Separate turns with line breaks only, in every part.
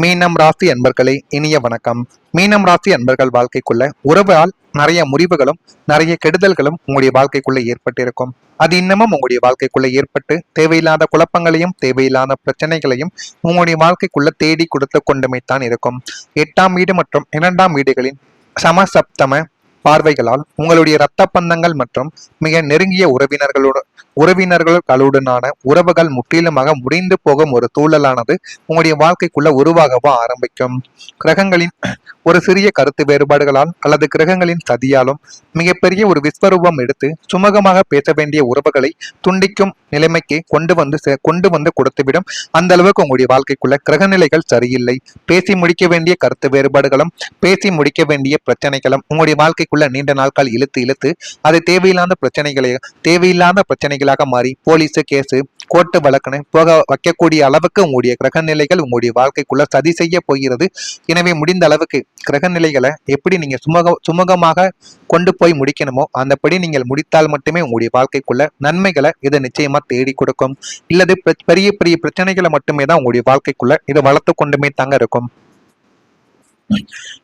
மீனம் ராசி அன்பர்களே இனிய வணக்கம். மீனம் ராசி அன்பர்கள் வாழ்க்கைக்குள்ள உறவால் நிறைய முறிவுகளும் நிறைய கெடுதல்களும் உங்களுடைய வாழ்க்கைக்குள்ள ஏற்பட்டிருக்கும். அது இன்னமும் உங்களுடைய வாழ்க்கைக்குள்ள ஏற்பட்டு தேவையில்லாத குழப்பங்களையும் தேவையில்லாத பிரச்சனைகளையும் உங்களுடைய வாழ்க்கைக்குள்ள தேடி கொடுத்து கொண்டுமைத்தான் இருக்கும். 8ஆம் வீடு மற்றும் 2ஆம் வீடுகளின் சமசப்தம பார்வைகளால் உங்களுடைய இரத்த பந்தங்கள் மற்றும் மிக நெருங்கிய உறவினர்களுடனான உறவுகள் முற்றிலுமாக முடிந்து போகும் ஒரு சூழலானது உங்களுடைய வாழ்க்கைக்குள்ள உருவாகவோ ஆரம்பிக்கும். கிரகங்களின் ஒரு சிறிய கருத்து வேறுபாடுகளால் அல்லது கிரகங்களின் சதியாலும் மிகப்பெரிய ஒரு விஸ்வரூபம் எடுத்து சுமூகமாக பேச வேண்டிய உறவுகளை துண்டிக்கும் நிலைமைக்கு கொண்டு வந்து கொடுத்துவிடும். அந்த அளவுக்கு உங்களுடைய வாழ்க்கைக்குள்ள கிரகநிலைகள் சரியில்லை. பேசி முடிக்க வேண்டிய கருத்து வேறுபாடுகளும் பேசி முடிக்க வேண்டிய பிரச்சனைகளும் உங்களுடைய வாழ்க்கைக்குள்ள நீண்ட நாட்கள் இழுத்து அது தேவையில்லாத பிரச்சனைகளாக மாறி போலீஸு கேஸு கோர்ட்டு வழக்குன்னு போக வைக்கக்கூடிய அளவுக்கு உங்களுடைய கிரகநிலைகள் உங்களுடைய வாழ்க்கைக்குள்ள சதி செய்ய போகிறது. எனவே முடிந்த அளவுக்கு கிரகநிலைகளை எப்படி நீங்க சுமூகமாக கொண்டு போய் முடிக்கணுமோ அந்தபடி நீங்கள் முடித்தால் மட்டுமே உங்களுடைய வாழ்க்கைக்குள்ள நன்மைகளை இதை நிச்சயமா தேடி கொடுக்கும். இல்லது பெரிய பெரிய பிரச்சனைகளை மட்டுமே தான் உங்களுடைய வாழ்க்கைக்குள்ள இதை வளர்த்து கொண்டுமே தாங்க இருக்கும்.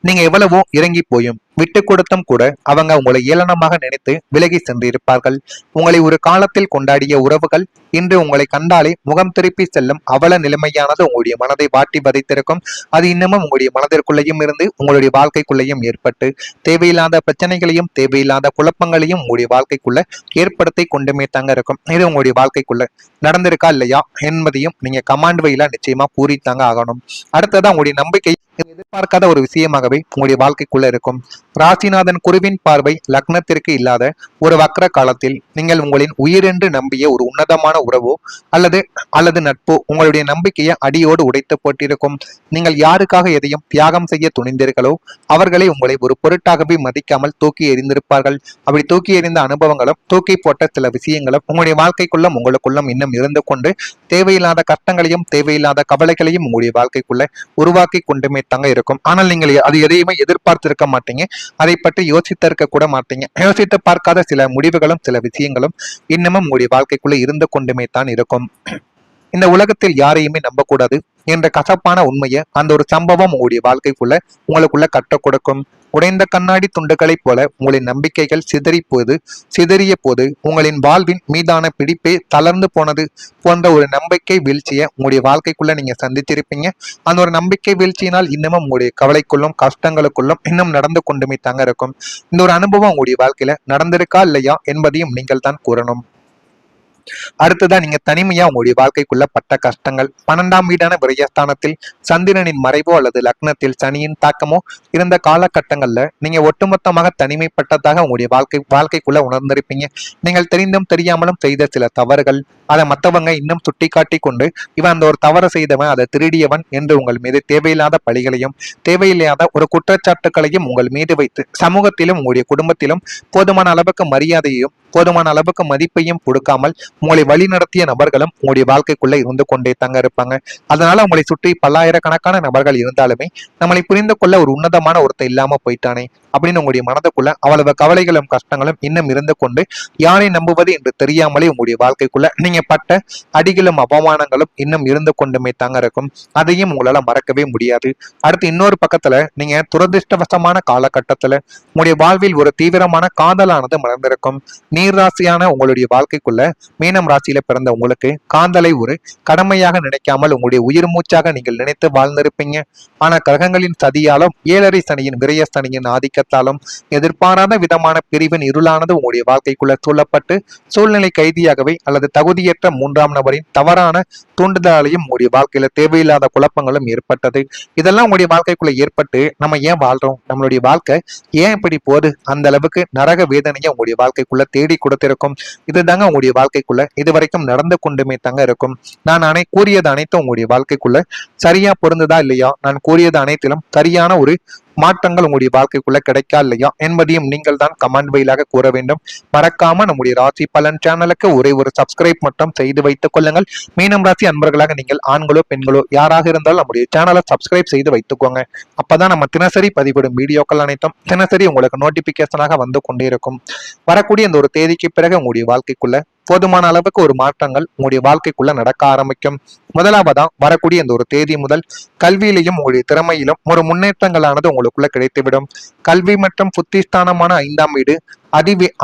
நீங்க எவ்வளவோ இறங்கி போயும் விட்டு கொடுத்தும் கூட அவங்க உங்களை ஏளனமாக நினைத்து விலகி சென்றிருப்பார்கள். உங்களை ஒரு காலத்தில் கொண்டாடிய உறவுகள் இன்று உங்களை கண்டாலே முகம் திருப்பி செல்லும் அவல நிலைமையானது உங்களுடைய மனதை வாட்டி வதைத்திருக்கும். அது இன்னமும் உங்களுடைய மனதிற்குள்ளேயும் இருந்து உங்களுடைய வாழ்க்கைக்குள்ளேயும் ஏற்பட்டு தேவையில்லாத பிரச்சனைகளையும் தேவையில்லாத குழப்பங்களையும் உங்களுடைய வாழ்க்கைக்குள்ள ஏற்படுத்தி கொண்டுமே தாங்க இருக்கும். இது உங்களுடைய வாழ்க்கைக்குள்ள நடந்திருக்கா இல்லையா என்பதையும் நீங்க கமாண்ட் வழியில நிச்சயமா பூரித்தாங்க ஆகணும். அடுத்ததான் உங்களுடைய நம்பிக்கை எதிர்பார்க்காத ஒரு விஷயமாகவே உங்களுடைய வாழ்க்கைக்குள்ள இருக்கும். ராசிநாதன் குருவின் பார்வை லக்னத்திற்கு இல்லாத ஒரு வக்ர காலத்தில் நீங்கள் உங்களின் உயிரென்று நம்பிய ஒரு உன்னதமான உறவோ அல்லது நட்போ உங்களுடைய நம்பிக்கையை அடியோடு உடைத்து போட்டிருக்கும். நீங்கள் யாருக்காக எதையும் தியாகம் செய்ய துணிந்தீர்களோ அவர்களை உங்களை ஒரு பொருட்டாகவே மதிக்காமல் தூக்கி எறிந்திருப்பார்கள். அப்படி தூக்கி எறிந்த அனுபவங்களும் தூக்கி போட்ட சில விஷயங்களும் உங்களுடைய வாழ்க்கைக்குள்ளும் உங்களுக்குள்ளும் இன்னும் இருந்து கொண்டு தேவையில்லாத கஷ்டங்களையும் தேவையில்லாத கவலைகளையும் உங்களுடைய வாழ்க்கைக்குள்ள உருவாக்கி கொண்டுமே தாங்க இருக்கும். ஆனால் நீங்கள் அது எதையுமே எதிர்பார்த்திருக்க மாட்டீங்க. அதை பற்றி யோசித்திருக்க கூட மாட்டீங்க. யோசித்து பார்க்காத சில முடிவுகளும் சில விஷயங்களும் இன்னமும் உங்களுடைய வாழ்க்கைக்குள்ள இருந்து கொண்டுமே தான் இருக்கும். இந்த உலகத்தில் யாரையுமே நம்பக்கூடாது என்ற கசப்பான உண்மையை அந்த ஒரு சம்பவம் உங்களுடைய உங்களுக்குள்ள கற்றுக் கொடுக்கும். உடைந்த கண்ணாடி துண்டுகளைப் போல உங்களின் நம்பிக்கைகள் சிதறிய போது உங்களின் வாழ்வின் மீதான பிடிப்பே தளர்ந்து போனது போன்ற ஒரு நம்பிக்கை வீழ்ச்சியை உங்களுடைய வாழ்க்கைக்குள்ள நீங்க சந்திச்சிருப்பீங்க. அந்த ஒரு நம்பிக்கை வீழ்ச்சியினால் இன்னமும் உங்களுடைய கவலைக்குள்ளும் கஷ்டங்களுக்குள்ளும் இன்னும் நடந்து கொண்டுமே தாங்க இருக்கும். இந்த ஒரு அனுபவம் உங்களுடைய வாழ்க்கையில நடந்திருக்கா இல்லையா என்பதையும் நீங்கள் தான் கூறணும். அடுத்ததான் நீங்க தனிமையா உங்களுடைய வாழ்க்கைக்குள்ள பட்ட கஷ்டங்கள், 12ஆம் வீடான விரயஸ்தானத்தில் சந்திரனின் மறைவோ அல்லது லக்னத்தில் சனியின் தாக்கமோ இருந்த காலகட்டங்கள்ல நீங்க ஒட்டுமொத்தமாக தனிமைப்பட்டதாக உங்களுடைய வாழ்க்கைக்குள்ள உணர்ந்திருப்பீங்க. நீங்கள் தெரிந்தும் தெரியாமலும் செய்த சில தவறுகள் அதை மற்றவங்க இன்னும் சுட்டி காட்டி கொண்டு இவன் அந்த ஒரு தவறு செய்தவன் அதை திருடியவன் என்று உங்கள் மீது தேவையில்லாத பழிகளையும் தேவையில்லாத ஒரு குற்றச்சாட்டுகளையும் உங்கள் மீது வைத்து சமூகத்திலும் உங்களுடைய குடும்பத்திலும் போதுமான அளவுக்கு மரியாதையையும் போதுமான அளவுக்கு மதிப்பையும் கொடுக்காமல் உங்களை வழி நடத்திய நபர்களும் உங்களுடைய வாழ்க்கைக்குள்ள இருந்து கொண்டே தங்க இருப்பாங்க. அதனால உங்களை சுற்றி பல்லாயிரக்கணக்கான நபர்கள் இருந்தாலுமே நம்மளை புரிந்து கொள்ள ஒரு உன்னதமான ஒருத்தர் இல்லாம போயிட்டானே அப்படின்னு உங்களுடைய மனதுக்குள்ள அவ்வளவு கவலைகளும் கஷ்டங்களும் இன்னும் இருந்து கொண்டு யாரை நம்புவது என்று தெரியாமலே உங்களுடைய வாழ்க்கைக்குள்ள நீங்க பட்ட அடிகளும் அவமானங்களும் இன்னும் இருந்து கொண்டுமே தாங்க இருக்கும். அதையும் உங்களால மறக்கவே முடியாது. அடுத்து இன்னொரு பக்கத்துல நீங்க துரதிருஷ்டவசமான காலகட்டத்துல உங்களுடைய வாழ்வில் ஒரு தீவிரமான காதலானது மலர்ந்திருக்கும். நீர் ராசியான உங்களுடைய வாழ்க்கைக்குள்ள மீனம் ராசியில பிறந்த உங்களுக்கு காதலை ஒரு கடமையாக நினைக்காமல் உங்களுடைய உயிர் மூச்சாக நீங்கள் நினைத்து வாழ்ந்திருப்பீங்க. ஆனா கிரகங்களின் சதியாலும் 7.5 சனியின் விரய சனியின் ஆதிக்கத்தாலும் எதிர்பாராத விதமான பிரிவின் இருளானது உங்களுடைய வாழ்க்கைக்குள்ள சூழப்பட்டு சூழ்நிலை கைதியாகவே அல்லது தகுதியற்ற 3ஆம் நபரின் தவறான தூண்டுதலாலையும் உங்களுடைய வாழ்க்கையில தேவையில்லாத குழப்பங்களும் ஏற்பட்டது. இதெல்லாம் உங்களுடைய வாழ்க்கைக்குள்ள ஏற்பட்டு நம்ம ஏன் வாழ்றோம், நம்மளுடைய வாழ்க்கை ஏன் இப்படி போகுது, அந்த அளவுக்கு நரக வேதனையை உங்களுடைய வாழ்க்கைக்குள்ள தேடி கொடுத்திருக்கும். இதுதாங்க உங்களுடைய வாழ்க்கைக்குள்ள இதுவரைக்கும் நடந்து கொண்டுமே தாங்க இருக்கும். நான் கூறியது அனைத்தும் உங்களுடைய வாழ்க்கைக்குள்ள சரியா பொருந்துதா இல்லையா, நான் கூறியது அனைத்திலும் சரியான ஒரு மாற்றங்கள் உங்களுடைய வாழ்க்கைக்குள்ள கிடைக்கா இல்லையா என்பதையும் நீங்கள் தான் கமெண்ட் வழியாக கூற வேண்டும். மறக்காம நம்முடைய ராசி பலன் சேனலுக்கு ஒரே ஒரு சப்ஸ்கிரைப் மட்டும் செய்து வைத்துக் கொள்ளுங்கள். மீனம் ராசி அன்பர்களாக நீங்கள் ஆண்களோ பெண்களோ யாராக இருந்தாலும் நம்முடைய சேனலை சப்ஸ்கிரைப் செய்து வைத்துக்கோங்க. அப்பதான் நம்ம தினசரி பதிவிடும் வீடியோக்கள் அனைத்தும் தினசரி உங்களுக்கு நோட்டிபிகேஷனாக வந்து கொண்டே இருக்கும். வரக்கூடிய இந்த ஒரு தேதிக்கு பிறகு உங்களுடைய வாழ்க்கைக்குள்ள போதுமான அளவுக்கு ஒரு மாற்றங்கள் உங்களுடைய வாழ்க்கைக்குள்ள நடக்க ஆரம்பிக்கும். முதலாவதா வரக்கூடிய இந்த ஒரு தேதி முதல் கல்வியிலையும் உங்களுடைய திறமையிலும் ஒரு முன்னேற்றங்களானது உங்களுக்குள்ள கிடைத்துவிடும். கல்வி மற்றும் புத்திஸ்தானமான 5ஆம் வீடு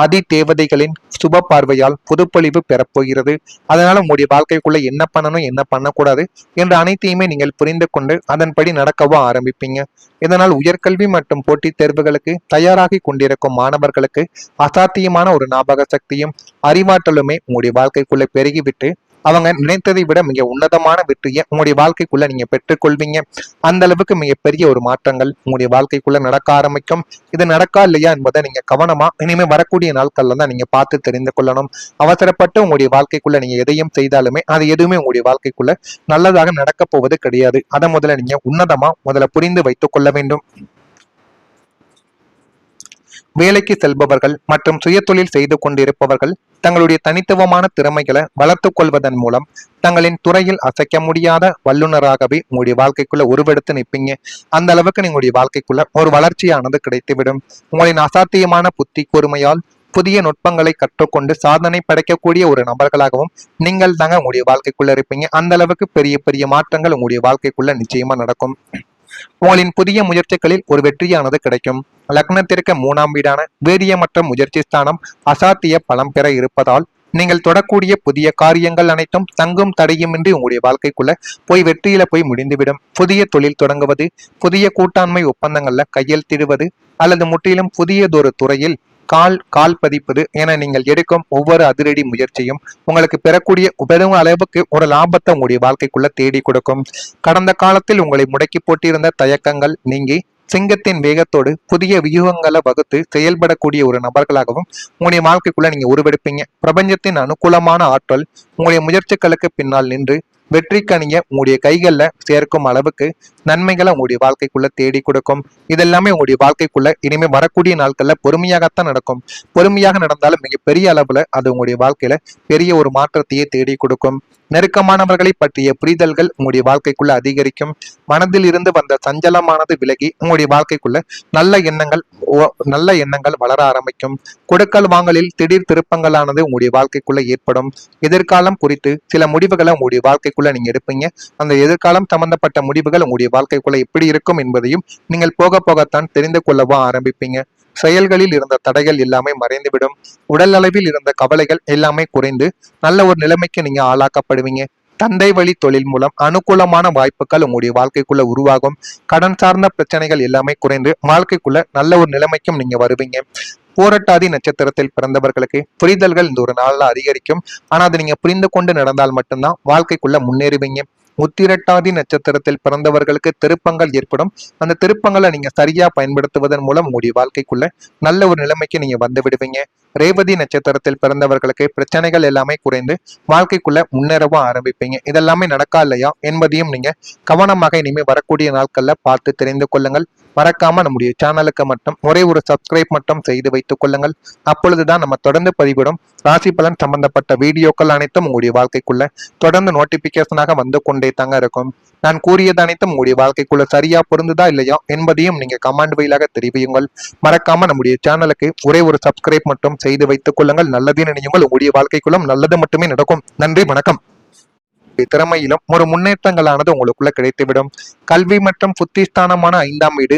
அதி தேவதைகளின் சுப பார்வையால் புதுப்பொலிவு பெறப்போகிறது. அதனால உங்களுடைய வாழ்க்கைக்குள்ள என்ன பண்ணணும் என்ன பண்ணக்கூடாது என்ற அனைத்தையுமே நீங்கள் புரிந்து கொண்டு அதன்படி நடக்கவும் ஆரம்பிப்பீங்க. இதனால் உயர்கல்வி மற்றும் போட்டித் தேர்வுகளுக்கு தயாராகி கொண்டிருக்கும் மாணவர்களுக்கு அசாத்தியமான ஒரு ஞாபக சக்தியும் அறிவாற்றலுமே உங்களுடைய வாழ்க்கைக்குள்ள பெருகிவிட்டு அவங்க நினைத்ததை விட மிக உன்னதமான வெற்றியை உங்களுடைய வாழ்க்கைக்குள்ள நீங்க பெற்றுக்கொள்வீங்க. அந்த அளவுக்கு மிகப்பெரிய ஒரு மாற்றங்கள் உங்களுடைய வாழ்க்கைக்குள்ள நடக்க ஆரம்பிக்கும். இது நடக்கா இல்லையா என்பதை நீங்க கவனமா இனிமே வரக்கூடிய நாட்கள்ல தான் நீங்க பார்த்து தெரிந்து கொள்ளணும். அவசரப்பட்டு உங்களுடைய வாழ்க்கைக்குள்ள நீங்க எதையும் செய்தாலுமே அது எதுவுமே உங்களுடைய வாழ்க்கைக்குள்ள நல்லதாக நடக்க போவது கிடையாது. அதை முதல்ல நீங்க உன்னதமா முதல்ல புரிந்து வைத்துக் கொள்ள வேண்டும். வேலைக்கு செல்பவர்கள் மற்றும் சுயதொழில் செய்து கொண்டிருப்பவர்கள் தங்களுடைய தனித்துவமான திறமைகளை வளர்த்துக் கொள்வதன் மூலம் தங்களின் துறையில் அசைக்க முடியாத வல்லுநராகவே உங்களுடைய வாழ்க்கைக்குள்ள உருவெடுத்து நிற்பீங்க. அந்த அளவுக்கு நீங்களுடைய வாழ்க்கைக்குள்ள ஒரு வளர்ச்சியானது கிடைத்துவிடும். உங்களின் அசாத்தியமான புத்தி கூர்மையால் புதிய நுட்பங்களை கற்றுக்கொண்டு சாதனை படைக்கக்கூடிய ஒரு நபர்களாகவும் நீங்கள் தாங்க உங்களுடைய வாழ்க்கைக்குள்ள இருப்பீங்க. அந்த அளவுக்கு பெரிய பெரிய மாற்றங்கள் உங்களுடைய வாழ்க்கைக்குள்ள நிச்சயமா நடக்கும். உங்களின் புதிய முயற்சிகளில் ஒரு வெற்றியானது கிடைக்கும். லக்னத்திற்கு 3ஆம் வீடான வீரியமற்ற முயற்சி ஸ்தானம் அசாத்திய பலம் பெற இருப்பதால் நீங்கள் தொடக்கூடிய புதிய காரியங்கள் அனைத்தும் தங்கும் தடையுமின்றி உங்களுடைய வாழ்க்கைக்குள்ள போய் வெற்றியில போய் முடிந்துவிடும். புதிய தொழில் தொடங்குவது, புதிய கூட்டாண்மை ஒப்பந்தங்கள்ல கையெழுத்திடுவது அல்லது முற்றிலும் புதியதொரு துறையில் கால் பதிப்பது என நீங்கள் எடுக்கும் ஒவ்வொரு அதிரடி முயற்சியும் உங்களுக்கு பெறக்கூடிய பெரும் அளவுக்கு ஒரு லாபத்தை உங்களுடைய வாழ்க்கைக்குள்ள தேடி கொடுக்கும். கடந்த காலத்தில் உங்களை முடக்கி போட்டிருந்த தயக்கங்கள் நீங்கி சிங்கத்தின் வேகத்தோடு புதிய வியூகங்களை வகுத்து செயல்படக்கூடிய ஒரு நபர்களாகவும் உங்களுடைய வாழ்க்கைக்குள்ள நீங்க உருவெடுப்பீங்க. பிரபஞ்சத்தின் அனுகூலமான ஆற்றல் உங்களுடைய முயற்சிகளுக்கு பின்னால் நின்று வெற்றி கனிய உங்களுடைய கைகள்ல சேர்க்கும் அளவுக்கு நன்மைகளை உங்களுடைய வாழ்க்கைக்குள்ள தேடி கொடுக்கும். இதெல்லாமே உங்களுடைய வாழ்க்கைக்குள்ள இனிமே வரக்கூடிய நாட்கள்ல பொறுமையாகத்தான் நடக்கும். பொறுமையாக நடந்தாலும் மிகப்பெரிய அளவுல அது உங்களுடைய வாழ்க்கையில பெரிய ஒரு மாற்றத்தையே தேடி கொடுக்கும். நெருக்கமானவர்களை பற்றிய புரிதல்கள் உங்களுடைய வாழ்க்கைக்குள்ள அதிகரிக்கும். மனதில் இருந்து வந்த சஞ்சலமானது விலகி உங்களுடைய வாழ்க்கைக்குள்ள நல்ல எண்ணங்கள் வளர ஆரம்பிக்கும். கொடுக்கல் வாங்கலில் திடீர் திருப்பங்களானது உங்களுடைய வாழ்க்கைக்குள்ள ஏற்படும். எதிர்காலம் குறித்து சில முடிவுகளை உங்களுடைய வாழ்க்கைக்குள்ள நீங்க எடுப்பீங்க. அந்த எதிர்காலம் சம்பந்தப்பட்ட முடிவுகள் உங்களுடைய வாழ்க்கைக்குள்ள எப்படி இருக்கும் என்பதையும் நீங்கள் போக போகத்தான் தெரிந்து கொள்ளவா ஆரம்பிப்பீங்க. செயல்களில் இருந்த தடைகள் எல்லாமே மறைந்துவிடும். உடல் அளவில் இருந்த கவலைகள் எல்லாமே குறைந்து நல்ல ஒரு நிலைமைக்கு நீங்க ஆளாக்கப்படுவீங்க. தந்தை வழி தொழில் மூலம் அனுகூலமான வாய்ப்புகள் உங்களுடைய வாழ்க்கைக்குள்ள உருவாகும். கடன் சார்ந்த பிரச்சனைகள் எல்லாமே குறைந்து வாழ்க்கைக்குள்ள நல்ல ஒரு நிலைமைக்கும் நீங்க வருவீங்க. பூரட்டாதி நட்சத்திரத்தில் பிறந்தவர்களுக்கு புரிதல்கள் இந்த ஒரு நாள்ல அதிகரிக்கும். ஆனா அதை நீங்க புரிந்து கொண்டு நடந்தால் மட்டும்தான் வாழ்க்கைக்குள்ள முன்னேறுவீங்க. உத்திரட்டாதி நட்சத்திரத்தில் பிறந்தவர்களுக்கு திருப்பங்கள் ஏற்படும். அந்த திருப்பங்களை நீங்க சரியா பயன்படுத்துவதன் மூலம் உங்களுடைய வாழ்க்கைக்குள்ள நல்ல ஒரு நிலைமைக்கு நீங்க வந்து விடுவீங்க. ரேவதி நட்சத்திரத்தில் பிறந்தவர்களுக்கு பிரச்சனைகள் எல்லாமே குறைந்து வாழ்க்கைக்குள்ள முன்னேறவும் ஆரம்பிப்பீங்க. இதெல்லாமே நடக்கா இல்லையா என்பதையும் நீங்க கவனமாக இனிமே வரக்கூடிய நாட்கள்ல பார்த்து தெரிந்து கொள்ளுங்கள். மறக்காம நம்முடைய சேனலுக்கு மட்டும் ஒரே ஒரு சப்ஸ்கிரைப் மட்டும் செய்து வைத்துக் கொள்ளுங்கள். அப்பொழுதுதான் நம்ம தொடர்ந்து பதிவிடும் ராசி பலன் சம்பந்தப்பட்ட வீடியோக்கள் அனைத்தும் உங்களுடைய வாழ்க்கைக்குள்ள தொடர்ந்து நோட்டிபிகேஷனாக வந்து கொண்டே தாங்க இருக்கும். நான் கூறியது அனைத்தும் உங்களுடைய வாழ்க்கைக்குள்ள சரியா பொருந்துதா இல்லையா என்பதையும் நீங்க கமெண்ட் வழியாக தெரிவியுங்கள். மறக்காம நம்முடைய சேனலுக்கு ஒரே ஒரு சப்ஸ்கிரைப் மட்டும் செய்து வைத்துக் கொள்ளுங்கள். நல்லதே நினையுங்கள். உங்களுடைய வாழ்க்கைக்குள்ளும் நல்லது மட்டுமே நடக்கும். நன்றி, வணக்கம். திறமையிலும் ஒரு முன்னேற்றங்களானது உங்களுக்குள்ள கிடைத்துவிடும். கல்வி மற்றும் புத்திஸ்தானமான 5ஆம் வீடு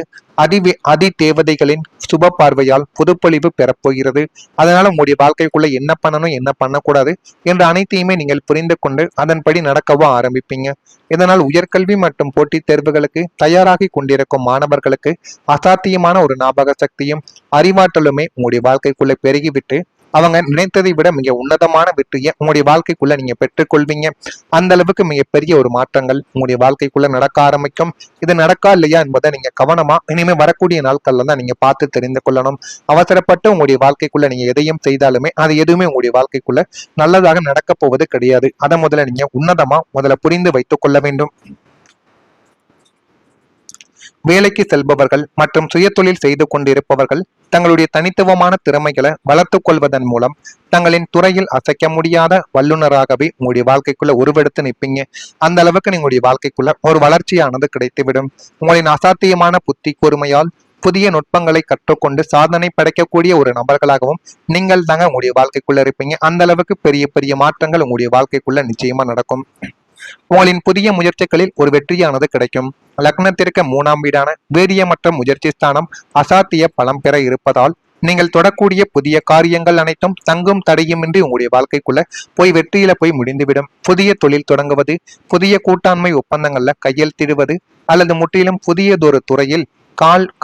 அதி தேவதைகளின் சுப பார்வையால் புதுப்பொலிவு பெறப்போகிறது. அதனால உங்களுடைய வாழ்க்கைக்குள்ள என்ன பண்ணணும் என்ன பண்ணக்கூடாது என்ற அனைத்தையுமே நீங்கள் புரிந்து கொண்டு அதன்படி நடக்கவும் ஆரம்பிப்பீங்க. இதனால் உயர்கல்வி மற்றும் போட்டித் தேர்வுகளுக்கு தயாராகி கொண்டிருக்கும் மாணவர்களுக்கு அசாத்தியமான ஒரு ஞாபக சக்தியும் அறிவாற்றலுமே உங்களுடைய வாழ்க்கைக்குள்ள பெருகிவிட்டு அவங்க நினைத்ததை விட மிக உன்னதமான வெற்றியை உங்களுடைய வாழ்க்கைக்குள்ள நீங்க பெற்றுக்கொள்வீங்க. அந்த அளவுக்கு மிகப்பெரிய ஒரு மாற்றங்கள் உங்களுடைய வாழ்க்கைக்குள்ள நடக்க ஆரம்பிக்கும். இது நடக்கா இல்லையா என்பதை நீங்க கவனமா இனிமே வரக்கூடிய நாட்கள்ல தான் நீங்க பார்த்து தெரிந்து கொள்ளணும். அவசரப்பட்டு உங்களுடைய வாழ்க்கைக்குள்ள நீங்க எதையும் செய்தாலுமே அது எதுவுமே உங்களுடைய வாழ்க்கைக்குள்ள நல்லதாக நடக்க போவது கிடையாது. அதை முதல்ல நீங்க உன்னதமா முதல்ல புரிந்து வைத்துக் கொள்ள வேண்டும். வேலைக்கு செல்பவர்கள் மற்றும் சுயதொழில் செய்து கொண்டிருப்பவர்கள் தங்களுடைய தனித்துவமான திறமைகளை வளர்த்துக் கொள்வதன் மூலம் தங்களின் துறையில் அசைக்க முடியாத வல்லுநராகவே உங்களுடைய வாழ்க்கைக்குள்ள உருவெடுத்து நிற்பீங்க. அந்த அளவுக்கு நீங்களுடைய வாழ்க்கைக்குள்ள ஒரு வளர்ச்சியானது கிடைத்துவிடும். உங்களின் அசாத்தியமான புத்தி கூர்மையால் புதிய நுட்பங்களை கற்றுக்கொண்டு சாதனை படைக்கக்கூடிய ஒரு நபர்களாகவும் நீங்கள் தாங்க உங்களுடைய வாழ்க்கைக்குள்ள இருப்பீங்க. அந்த அளவுக்கு பெரிய பெரிய மாற்றங்கள் உங்களுடைய வாழ்க்கைக்குள்ள நிச்சயமா நடக்கும். உங்களின் புதிய முயற்சிகளில் ஒரு வெற்றியானது கிடைக்கும். லக்னத்திற்கு 3ஆம் வீடான வீரியமற்ற முயற்சி ஸ்தானம் அசாத்திய பலம் பெற இருப்பதால் நீங்கள் தொடக்கூடிய புதிய காரியங்கள் அனைத்தும் தங்கும் தடையுமின்றி உங்களுடைய வாழ்க்கைக்குள்ள போய் வெற்றியில போய் முடிந்துவிடும். புதிய தொழில் தொடங்குவது, புதிய கூட்டாண்மை ஒப்பந்தங்கள்ல கையெழுத்திடுவது அல்லது முற்றிலும் புதியதொரு துறையில்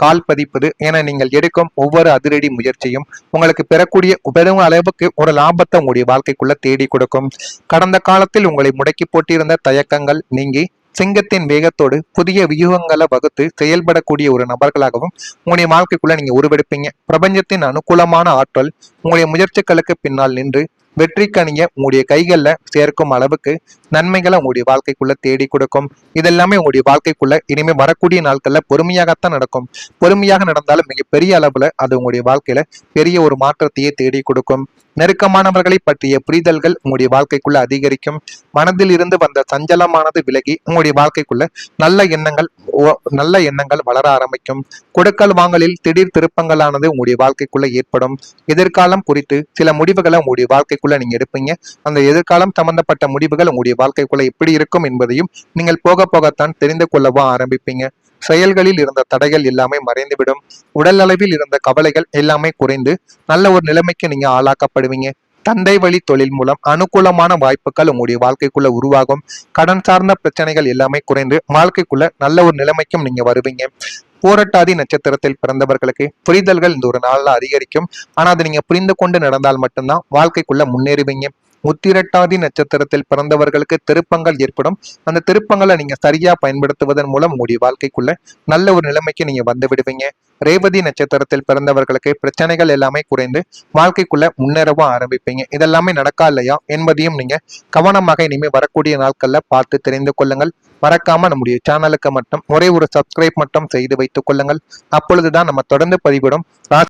கால் பதிப்பது என நீங்கள் எடுக்கும் ஒவ்வொரு அதிரடி முயற்சியும் உங்களுக்கு பெறக்கூடிய பெரும் அளவுக்கு ஒரு லாபத்தை உங்களுடைய வாழ்க்கைக்குள்ள தேடி கொடுக்கும். கடந்த காலத்தில் உங்களை முடக்கி போட்டிருந்த தயக்கங்கள் நீங்கி சிங்கத்தின் வேகத்தோடு புதிய வியூகங்களை வகுத்து செயல்படக்கூடிய ஒரு நபர்களாகவும் உங்களுடைய வாழ்க்கைக்குள்ள நீங்க உருவெடுப்பீங்க. பிரபஞ்சத்தின் அனுகூலமான ஆற்றல் உங்களுடைய முயற்சிகளுக்கு பின்னால் நின்று வெற்றிக்கணிய உங்களுடைய கைகள்ல சேர்க்கும் அளவுக்கு நன்மைகளை உங்களுடைய வாழ்க்கைக்குள்ள தேடி கொடுக்கும். இதெல்லாமே உங்களுடைய வாழ்க்கைக்குள்ள இனிமே வரக்கூடிய நாட்கள்ல பொறுமையாகத்தான் நடக்கும். பொறுமையாக நடந்தாலும் மிகப்பெரிய அளவுல அது உங்களுடைய வாழ்க்கையில பெரிய ஒரு மாற்றத்தையே தேடி கொடுக்கும். நெருக்கமானவர்களை பற்றிய புரிதல்கள் உங்களுடைய வாழ்க்கைக்குள்ள அதிகரிக்கும். மனதில் இருந்து வந்த சஞ்சலமானது விலகி உங்களுடைய வாழ்க்கைக்குள்ள நல்ல எண்ணங்கள் வளர ஆரம்பிக்கும். கொடுக்கல் வாங்கலில் திடீர் திருப்பங்களானது உங்களுடைய வாழ்க்கைக்குள்ள ஏற்படும். எதிர்காலம் குறித்து சில முடிவுகளை உங்களுடைய வாழ்க்கைக்குள்ள நீங்க எடுப்பீங்க. அந்த எதிர்காலம் சம்பந்தப்பட்ட முடிவுகள் உங்களுடைய வாழ்க்கைக்குள்ள எப்படி இருக்கும் என்பதையும் நீங்கள் போக போகத்தான் தெரிந்து கொள்ளவும் ஆரம்பிப்பீங்க. செயல்களில் இருந்த தடைகள் எல்லாமே மறைந்துவிடும். உடல் அளவில் இருந்த கவலைகள் எல்லாமே குறைந்து நல்ல ஒரு நிலைமைக்கு நீங்க ஆளாக்கப்படுவீங்க. தந்தை வழி தொழில் மூலம் அனுகூலமான வாய்ப்புகள் உங்களுடைய வாழ்க்கைக்குள்ள உருவாகும். கடன் சார்ந்த பிரச்சனைகள் எல்லாமே குறைந்து வாழ்க்கைக்குள்ள நல்ல ஒரு நிலைமைக்கும் நீங்க வருவீங்க. பூரட்டாதி நட்சத்திரத்தில் பிறந்தவர்களுக்கு புரிதல்கள் இந்த ஒரு நாள்ல அதிகரிக்கும். ஆனா அதை நீங்க புரிந்து கொண்டு நடந்தால் மட்டும்தான் வாழ்க்கைக்குள்ள முன்னேறுவீங்க. உத்திரட்டாதி நட்சத்திரத்தில் பிறந்தவர்களுக்கு திருப்பங்கள் ஏற்படும். அந்த திருப்பங்களை நீங்க சரியா பயன்படுத்துவதன் மூலம் உங்களுடைய வாழ்க்கைக்குள்ள நல்ல ஒரு நிலைமைக்கு நீங்க வந்து விடுவீங்க. ரேவதி நட்சத்திரத்தில் பிறந்தவர்களுக்கு பிரச்சனைகள் எல்லாமே குறைந்து வாழ்க்கைக்குள்ள முன்னேறவும் ஆரம்பிப்பீங்க. இதெல்லாமே நடக்கா இல்லையா என்பதையும் நீங்க கவனமாக இனிமே வரக்கூடிய நாட்கள்ல பார்த்து தெரிந்து கொள்ளுங்கள். மறக்காம நம்முடைய சேனலுக்கு மட்டும் ஒரே ஒரு சப்ஸ்கிரைப் மட்டும் செய்து வைத்துக் கொள்ளுங்கள். அப்பொழுதுதான் நம்ம தொடர்ந்து பதிவிடும்